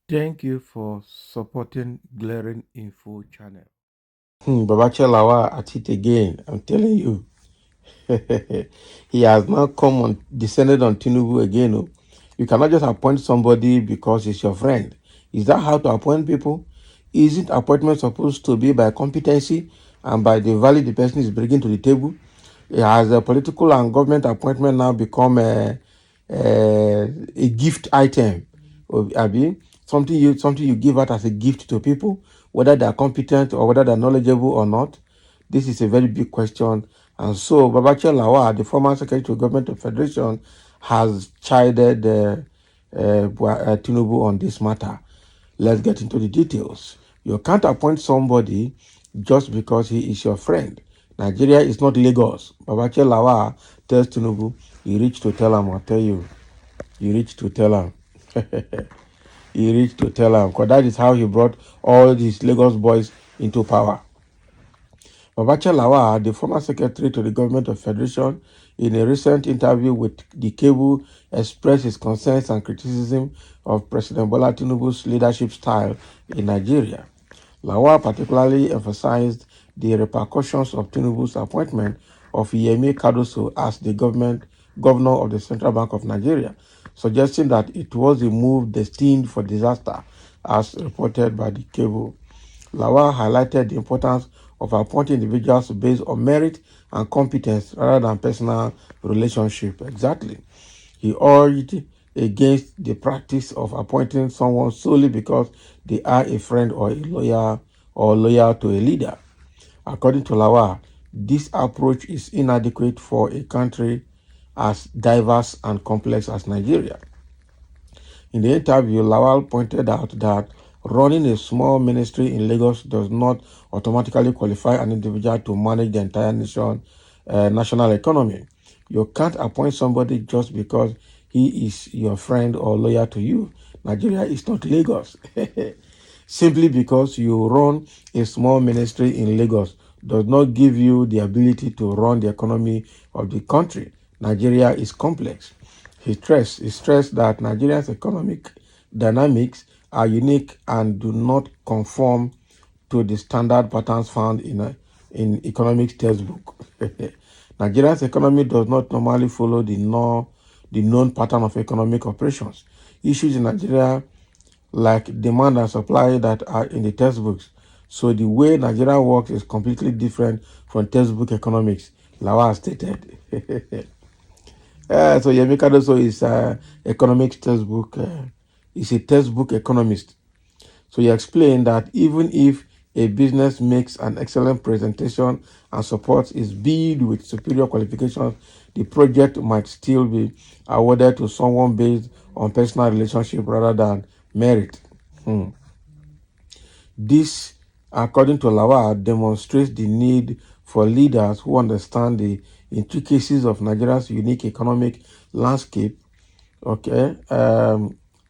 Thank you for supporting Glaring Info channel. Babachir Lawa at it again. I'm telling you. He has now come on descended on Tinubu again. Oh. You cannot just appoint somebody because he's your friend. Is that how to appoint people? Isn't appointment supposed to be by competency and by the value the person is bringing to the table? It has a political and government appointment now become a gift item. Abi, something you give out as a gift to people, whether they are competent or whether they are knowledgeable or not. This is a very big question. And so Babachir Lawal, the former Secretary to Government of Federation, has chided Tinubu on this matter. Let's get into the details. You can't appoint somebody just because he is your friend. Nigeria is not Lagos. Babachir Lawal tells Tinubu, you reach to tell him, I'll tell you. You reach to tell him. He reached to tell him, because that is how he brought all these Lagos boys into power. Babachir Lawal, the former secretary to the government of Federation, in a recent interview with the Cable, expressed his concerns and criticism of President Bola Tinubu's leadership style in Nigeria. Lawal particularly emphasized the repercussions of Tinubu's appointment of Yemi Cardoso as the governor of the Central Bank of Nigeria, suggesting that it was a move destined for disaster, as reported by the Cable. Lawal highlighted the importance of appointing individuals based on merit and competence rather than personal relationship. Exactly. He urged against the practice of appointing someone solely because they are a friend or loyal to a leader. According to Lawal, this approach is inadequate for a country as diverse and complex as Nigeria. In the interview, Lawal pointed out that running a small ministry in Lagos does not automatically qualify an individual to manage the entire national economy. You can't appoint somebody just because he is your friend or loyal to you. Nigeria is not Lagos. Simply because you run a small ministry in Lagos does not give you the ability to run the economy of the country. Nigeria is complex. He stressed that Nigeria's economic dynamics are unique and do not conform to the standard patterns found in economics textbook. Nigeria's economy does not normally follow the known pattern of economic operations. Issues in Nigeria like demand and supply that are in the textbooks. So the way Nigeria works is completely different from textbook economics, Lawal stated. So Yemi Cardoso is economics textbook. He's a textbook economist. So he explained that even if a business makes an excellent presentation and supports its bid with superior qualifications, the project might still be awarded to someone based on personal relationship rather than merit. This, according to Lawal, demonstrates the need for leaders who understand the intricacies of Nigeria's unique landscape.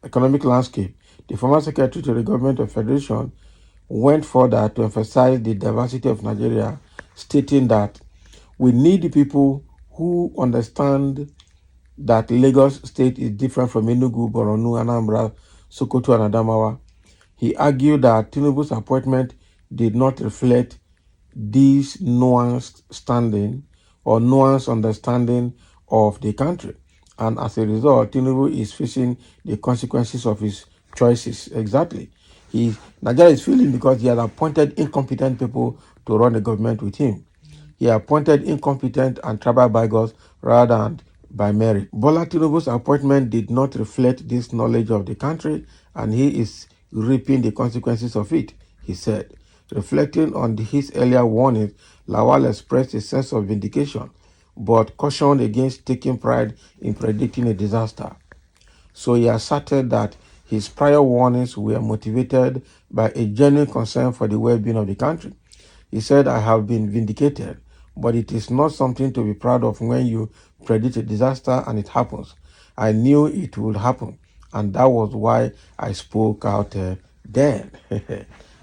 Economic landscape. The former secretary to the government of Federation went further to emphasize the diversity of Nigeria, stating that we need people who understand that Lagos State is different from Enugu, Borno, Anambra, Sokoto, and Adamawa. He argued that Tinubu's appointment did not reflect this nuanced understanding of the country. And as a result, Tinubu is facing the consequences of his choices. Exactly. Nigeria is feeling because he has appointed incompetent people to run the government with him. He appointed incompetent and tribal bygones rather than by merit. Bola Tinubu's appointment did not reflect this knowledge of the country, and he is reaping the consequences of it, he said. Reflecting on his earlier warnings, Lawal expressed a sense of vindication, but cautioned against taking pride in predicting a disaster. So he asserted that his prior warnings were motivated by a genuine concern for the well-being of the country. He said, I have been vindicated, but it is not something to be proud of when you predict a disaster and it happens. I knew it would happen, and that was why I spoke out then.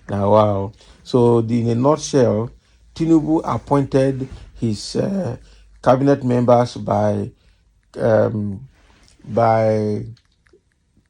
Now, wow. So, in a nutshell, Tinubu appointed his cabinet members by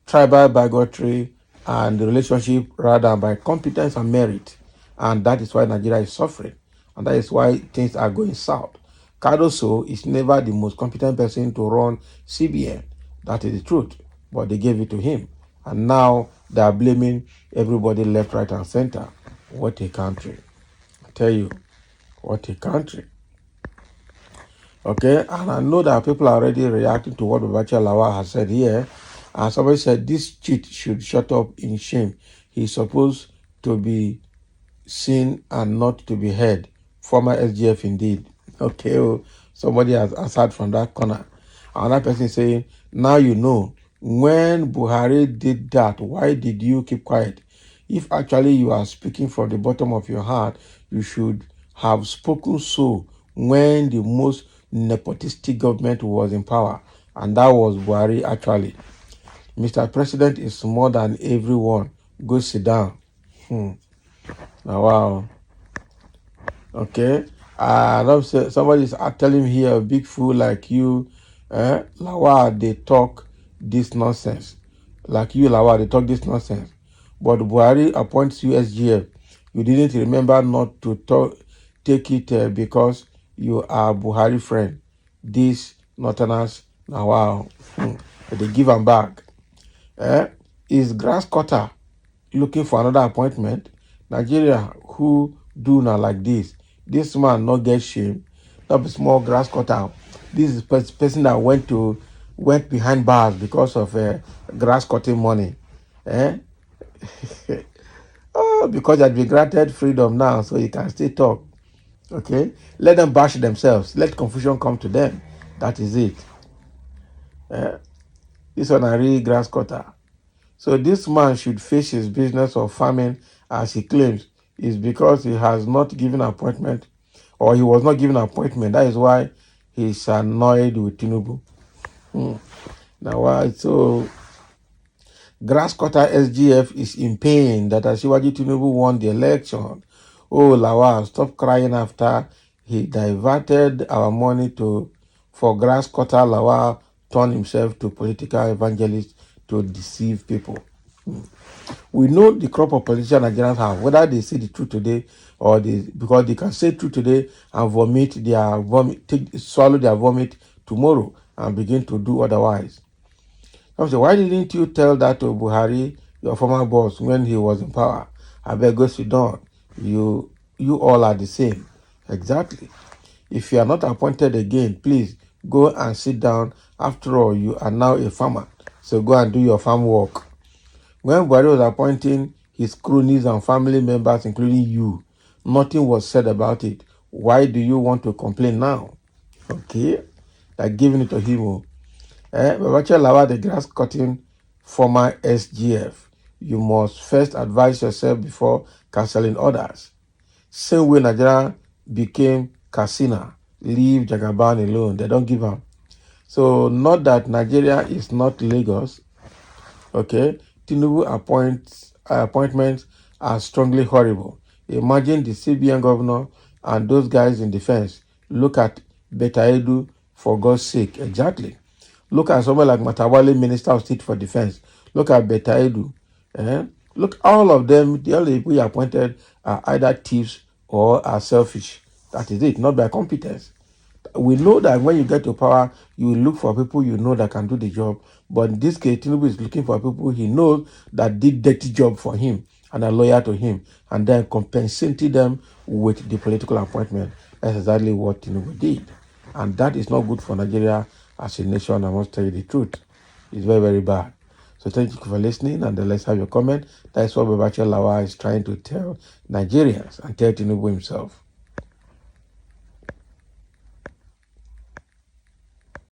tribal bigotry and the relationship rather than by competence and merit. And that is why Nigeria is suffering. And that is why things are going south. Cardoso is never the most competent person to run CBN. That is the truth. But they gave it to him. And now they are blaming everybody left, right, and center. What a country. I tell you, what a country. Okay, and I know that people are already reacting to what Babachir Lawal has said here. And somebody said this cheat should shut up in shame. He's supposed to be seen and not to be heard. Former SGF indeed. Okay, oh, somebody has answered from that corner. Another person saying, now you know, when Buhari did that, why did you keep quiet? If actually you are speaking from the bottom of your heart, you should have spoken so when the most nepotistic government was in power. And that was Buhari actually. Mr. President is more than everyone. Go sit down. Now, wow. Okay. Somebody is telling me here, a big fool like you, Lawal, they talk this nonsense. Like you, Lawal, they talk this nonsense. But Buhari appoints you SGF. You didn't remember not to take it because you are Buhari friend. This Northerners, now wow, they give them back. Is grass cutter looking for another appointment? Nigeria, who do not like this? This man not get shame. Not be small grass cutter. This is person that went behind bars because of grass cutting money. Eh? Oh, because they had been granted freedom now, so you can still talk. Okay? Let them bash themselves. Let confusion come to them. That is it. This one I read grass cutter. So this man should face his business of farming as he claims is because he has not given appointment or he was not given appointment. That is why he's annoyed with Tinubu. Now why? So grass cutter SGF is in pain that Asiwaju Tinubu won the election. Oh Lawal, stop crying after he diverted our money for grass cutter. Lawal turned himself to political evangelist to deceive people. We know the crop of politicians Nigerians have, whether they say the truth today or because they can say truth today and swallow their vomit tomorrow and begin to do otherwise. I say, why didn't you tell that to Buhari, your former boss, when he was in power? I beg go sit down. You all are the same. Exactly. If you are not appointed again, please go and sit down. After all, you are now a farmer. So go and do your farm work. When Buhari was appointing his cronies and family members, including you, nothing was said about it. Why do you want to complain now? Okay? Like giving it to him. Babachir Lawal, the grass cutting former SGF. You must first advise yourself before cancelling others. Same way Nigeria became Katsina. Leave Jagaban alone. They don't give up. So not that Nigeria is not Lagos. Okay, Tinubu appointments are strongly horrible. Imagine the CBN governor and those guys in defense. Look at Betaidu, for God's sake. Exactly. Look at someone like Matawale, Minister of State for Defense. Look at Betaidu. Look, all of them, the only people he appointed are either thieves or are selfish. That is it, not by competence. We know that when you get to power, you will look for people you know that can do the job. But in this case, Tinubu is looking for people he knows that did dirty job for him and are loyal to him, and then compensating them with the political appointment. That's exactly what Tinubu did. And that is not good for Nigeria as a nation, I must tell you the truth. It's very, very bad. So thank you for listening, and then let's have your comment. That's what Babachir Lawal is trying to tell Nigerians and tell Tinubu himself.